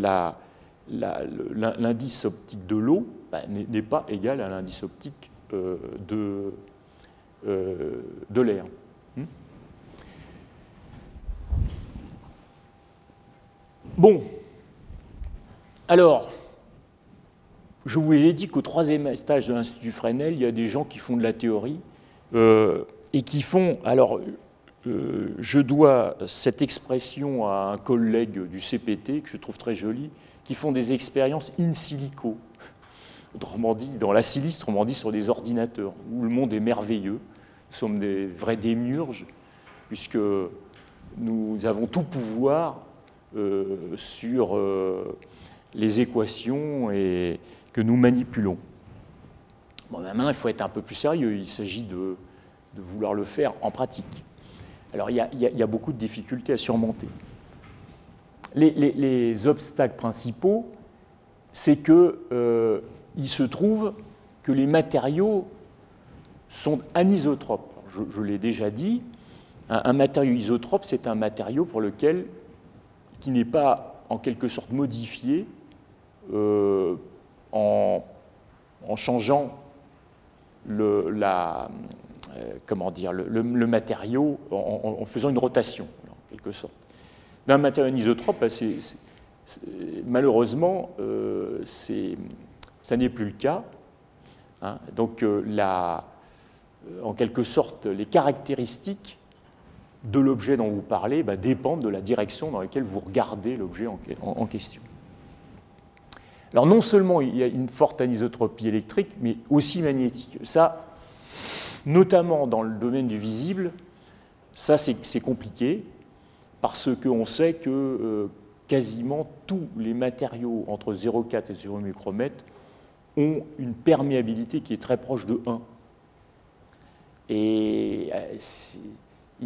l'indice optique de l'eau n'est pas égal à l'indice optique de l'air. Bon, alors, je vous ai dit qu'au 3e étage de l'Institut Fresnel, il y a des gens qui font de la théorie et qui font... Alors, je dois cette expression à un collègue du CPT, que je trouve très joli, qui font des expériences in silico, autrement dit, dans la silice, autrement dit, sur des ordinateurs, où le monde est merveilleux. Nous sommes des vrais démiurges, puisque nous avons tout pouvoir sur les équations et que nous manipulons. Bon, maintenant, il faut être un peu plus sérieux. Il s'agit de vouloir le faire en pratique. Alors, il y a beaucoup de difficultés à surmonter. Les obstacles principaux, c'est qu'il se trouve que les matériaux sont anisotropes. Je l'ai déjà dit, un matériau isotrope, c'est un matériau pour lequel, qui n'est pas en quelque sorte modifié en changeant le matériau, en faisant une rotation, en quelque sorte. D'un matériau anisotrope, malheureusement, ça n'est plus le cas. Hein. Donc, en quelque sorte, les caractéristiques de l'objet dont vous parlez dépendent de la direction dans laquelle vous regardez l'objet en question. Alors, non seulement il y a une forte anisotropie électrique, mais aussi magnétique. Ça, notamment dans le domaine du visible, ça, c'est compliqué, parce qu'on sait que quasiment tous les matériaux entre 0,4 et 0 micromètres ont une perméabilité qui est très proche de 1. Et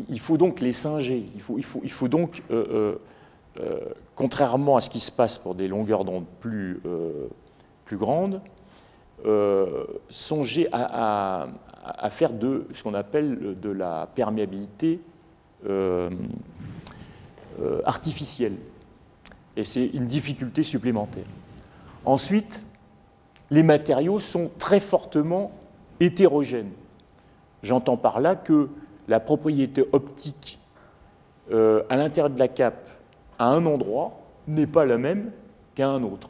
il faut donc les singer. Il faut donc, contrairement à ce qui se passe pour des longueurs d'onde plus grandes, songer à faire de ce qu'on appelle de la perméabilité artificielle. Et c'est une difficulté supplémentaire. Ensuite, les matériaux sont très fortement hétérogènes. J'entends par là que la propriété optique à l'intérieur de la cape à un endroit n'est pas la même qu'à un autre.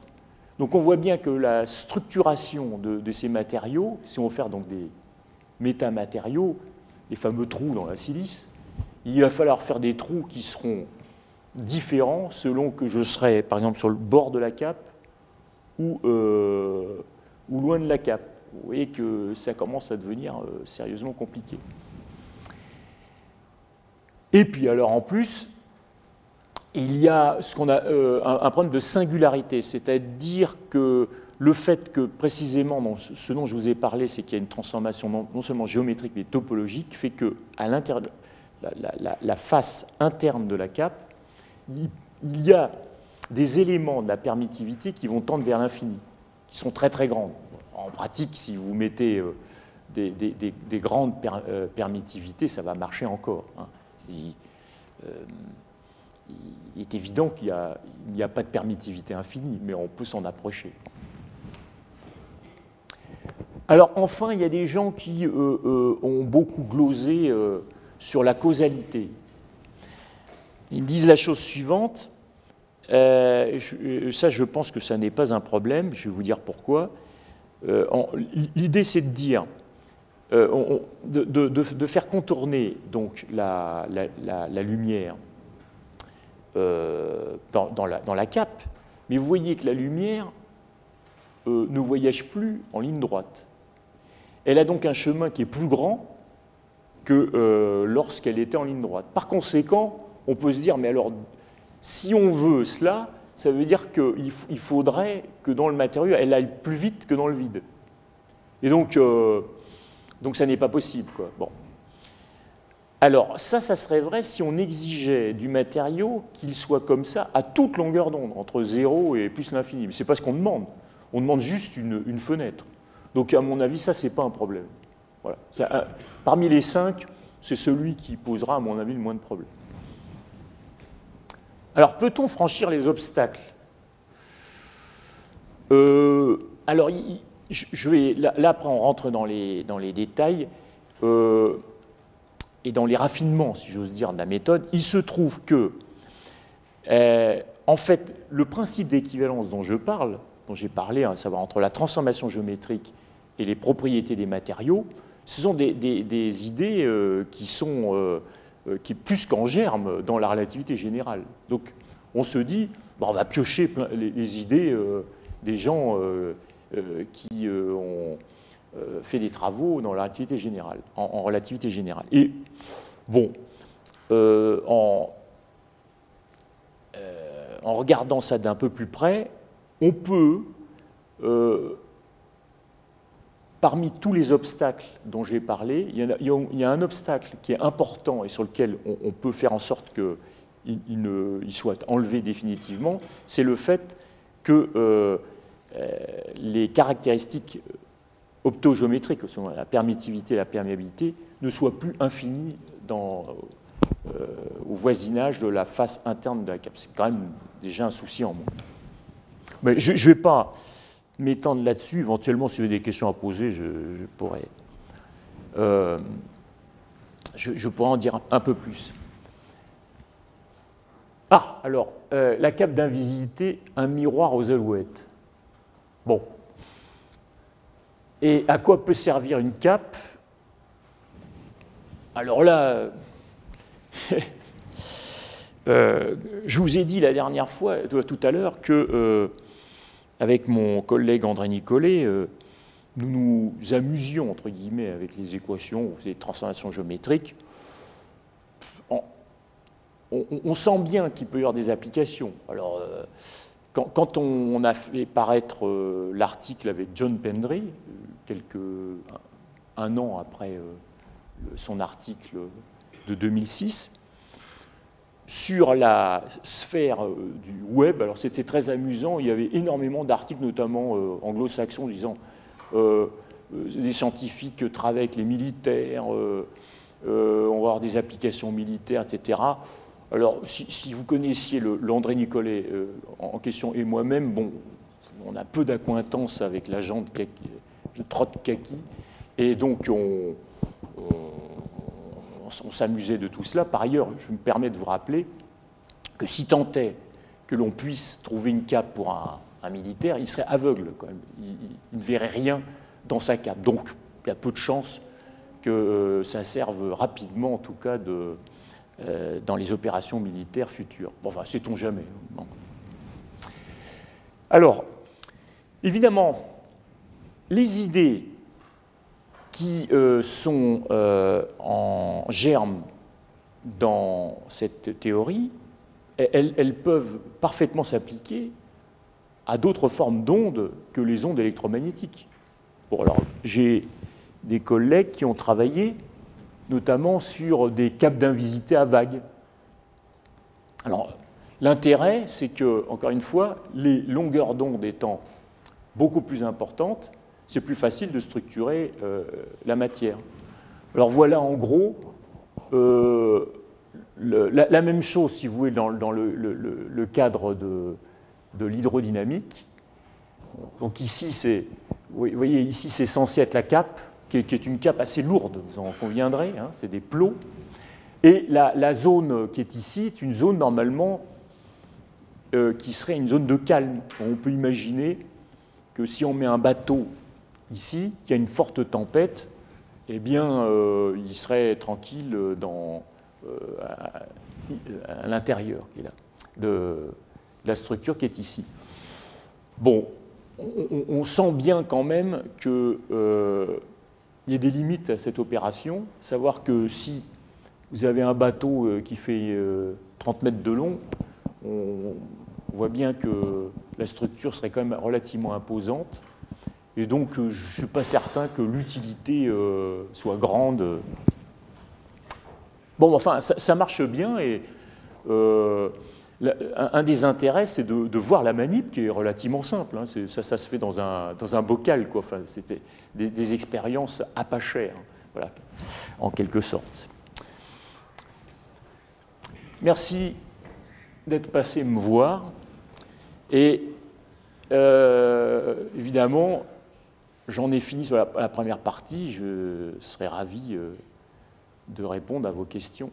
Donc on voit bien que la structuration de ces matériaux, si on veut faire donc des métamatériaux, les fameux trous dans la silice, il va falloir faire des trous qui seront différents selon que je serai, par exemple, sur le bord de la cape ou loin de la cape. Vous voyez que ça commence à devenir sérieusement compliqué. Et puis alors en plus, il y a ce qu'on a un problème de singularité, c'est-à-dire que le fait que précisément ce dont je vous ai parlé, c'est qu'il y a une transformation non seulement géométrique mais topologique, fait que à l'intérieur, la face interne de la cape, il y a des éléments de la permittivité qui vont tendre vers l'infini, qui sont très très grandes. En pratique, si vous mettez des grandes permittivités, ça va marcher encore. Hein. Il est évident qu'il n'y a pas de permittivité infinie, mais on peut s'en approcher. Alors enfin, il y a des gens qui ont beaucoup glosé sur la causalité. Ils me disent la chose suivante, ça je pense que ça n'est pas un problème, je vais vous dire pourquoi. L'idée c'est de dire, de faire contourner donc la lumière dans la cape, mais vous voyez que la lumière ne voyage plus en ligne droite. Elle a donc un chemin qui est plus grand que lorsqu'elle était en ligne droite. Par conséquent, on peut se dire, mais alors, si on veut cela, ça veut dire qu'il faudrait que dans le matériau, elle aille plus vite que dans le vide. Et donc ça n'est pas possible, quoi. Bon. Alors, ça serait vrai si on exigeait du matériau qu'il soit comme ça à toute longueur d'onde, entre 0 et plus l'infini. Mais ce n'est pas ce qu'on demande. On demande juste une fenêtre. Donc, à mon avis, ça, ce n'est pas un problème. Voilà. Parmi les 5, c'est celui qui posera, à mon avis, le moins de problèmes. Alors, peut-on franchir les obstacles? Alors, là, après, on rentre dans les détails et dans les raffinements, si j'ose dire, de la méthode. Il se trouve que, en fait, le principe d'équivalence dont j'ai parlé, à savoir entre la transformation géométrique et les propriétés des matériaux, ce sont des idées qui sont qui est plus qu'en germe dans la relativité générale. Donc on se dit, bon, on va piocher les idées des gens qui ont fait des travaux dans la relativité générale, en relativité générale. Et bon, en regardant ça d'un peu plus près, on peut, parmi tous les obstacles dont j'ai parlé, il y a un obstacle qui est important et sur lequel on peut faire en sorte qu'il soit enlevé définitivement, c'est le fait que les caractéristiques optogéométriques, la permittivité et la perméabilité, ne soient plus infinies au voisinage de la face interne de la cape. C'est quand même déjà un souci en moins. Mais je ne vais pas m'étendre là-dessus. Éventuellement, si vous avez des questions à poser, je pourrais en dire un peu plus. Ah, alors, la cape d'invisibilité, un miroir aux alouettes. Bon. Et à quoi peut servir une cape? Alors là, je vous ai dit la dernière fois, tout à l'heure, que avec mon collègue André Nicolet, nous nous amusions, entre guillemets, avec les équations, on faisait des transformations géométriques. On sent bien qu'il peut y avoir des applications. Alors, quand on a fait paraître l'article avec John Pendry, un an après son article de 2006, sur la sphère du web, alors c'était très amusant, il y avait énormément d'articles, notamment anglo-saxons, disant des scientifiques travaillent avec les militaires, on va avoir des applications militaires, etc. Alors, si vous connaissiez l'André Nicolet en question et moi-même, bon, on a peu d'acquaintance avec l'agent de Trott-Kaki, et donc on s'amusait de tout cela. Par ailleurs, je me permets de vous rappeler que si tant est que l'on puisse trouver une cape pour un militaire, il serait aveugle quand même. Il ne verrait rien dans sa cape. Donc, il y a peu de chances que ça serve rapidement, en tout cas, dans les opérations militaires futures. Bon, enfin, sait-on jamais. Bon. Alors, évidemment, les idées qui sont en germe dans cette théorie, elles peuvent parfaitement s'appliquer à d'autres formes d'ondes que les ondes électromagnétiques. Bon, alors, j'ai des collègues qui ont travaillé notamment sur des capes d'invisibilité à vagues. Alors, l'intérêt, c'est que, encore une fois, les longueurs d'onde étant beaucoup plus importantes, c'est plus facile de structurer la matière. Alors voilà, en gros, la même chose, si vous voulez, dans le cadre de l'hydrodynamique. Donc ici, vous voyez, ici, c'est censé être la cape, qui est une cape assez lourde, vous en conviendrez, hein, c'est des plots. Et la zone qui est ici est une zone normalement qui serait une zone de calme. On peut imaginer que si on met un bateau ici, qu'il y a une forte tempête, eh bien, il serait tranquille à l'intérieur de la structure qui est ici. Bon, on sent bien quand même qu'il y a des limites à cette opération, savoir que si vous avez un bateau qui fait 30 mètres de long, on voit bien que la structure serait quand même relativement imposante. Et donc, je ne suis pas certain que l'utilité soit grande. Bon, enfin, ça marche bien. Et un des intérêts, c'est de voir la manip, qui est relativement simple. Hein. Ça se fait dans un bocal, quoi. Enfin, c'était des expériences à pas cher, voilà, en quelque sorte. Merci d'être passé me voir. Et évidemment, j'en ai fini sur la première partie. Je serai ravi de répondre à vos questions.